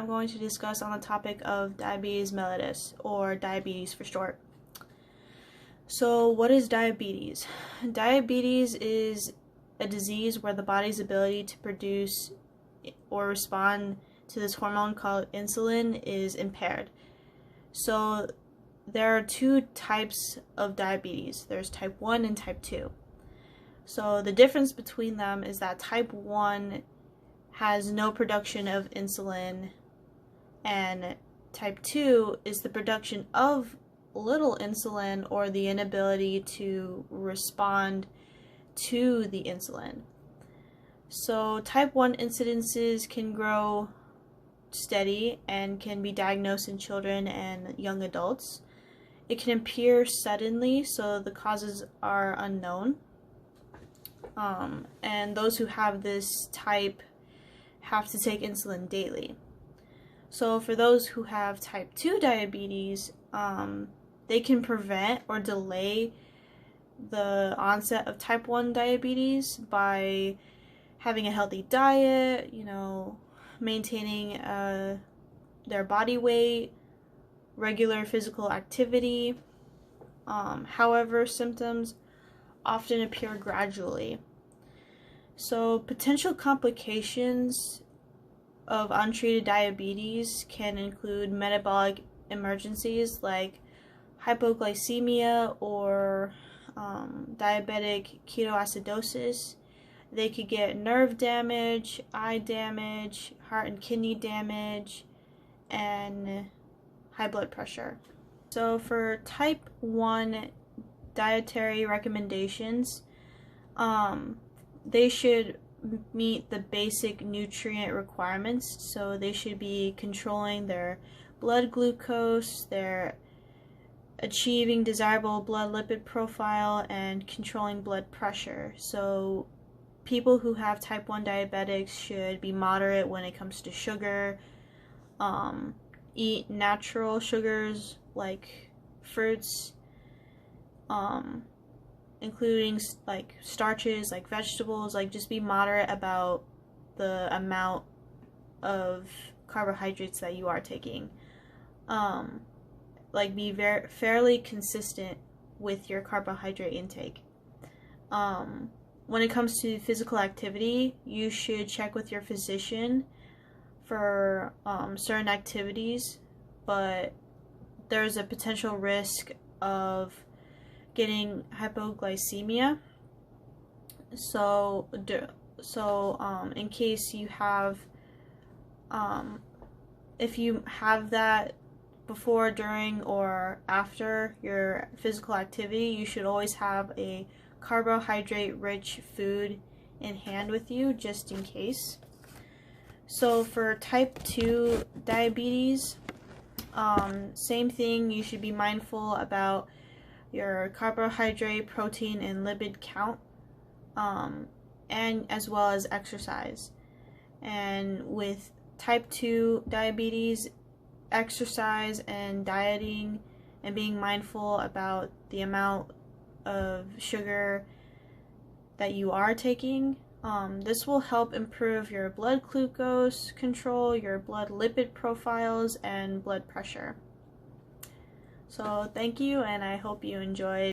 I'm going to discuss on the topic of diabetes mellitus, or diabetes for short. So what is diabetes? Diabetes is a disease where the body's ability to produce or respond to this hormone called insulin is impaired. So there are two types of diabetes. There's type 1 and type 2. So the difference between them is that type 1 has no production of insulin, and type 2 is the production of little insulin or the inability to respond to the insulin. So type 1 incidences can grow steady and can be diagnosed in children and young adults. It can appear suddenly, so the causes are unknown. And those who have this type have to take insulin daily. So for those who have type 2 diabetes, they can prevent or delay the onset of type 1 diabetes by having a healthy diet, maintaining their body weight, regular physical activity. However, symptoms often appear gradually. So potential complications of untreated diabetes can include metabolic emergencies like hypoglycemia or diabetic ketoacidosis. They could get nerve damage, eye damage, heart and kidney damage, and high blood pressure. So for type 1 dietary recommendations, they should meet the basic nutrient requirements. So they should be controlling their blood glucose, their achieving desirable blood lipid profile, and controlling blood pressure. So people who have type 1 diabetics should be moderate when it comes to sugar, eat natural sugars like fruits, including like starches like vegetables. Like just be moderate about the amount of carbohydrates that you are taking. Like be fairly consistent with your carbohydrate intake. When it comes to physical activity, you should check with your physician for certain activities, but there's a potential risk of getting hypoglycemia. So in case you have, if you have that before, during, or after your physical activity, you should always have a carbohydrate-rich food in hand with you, just in case. So for type 2 diabetes, same thing, you should be mindful about your carbohydrate, protein, and lipid count, and as well as exercise. And with type 2 diabetes, exercise and dieting and being mindful about the amount of sugar that you are taking, this will help improve your blood glucose control, your blood lipid profiles, and blood pressure. So thank you, and I hope you enjoyed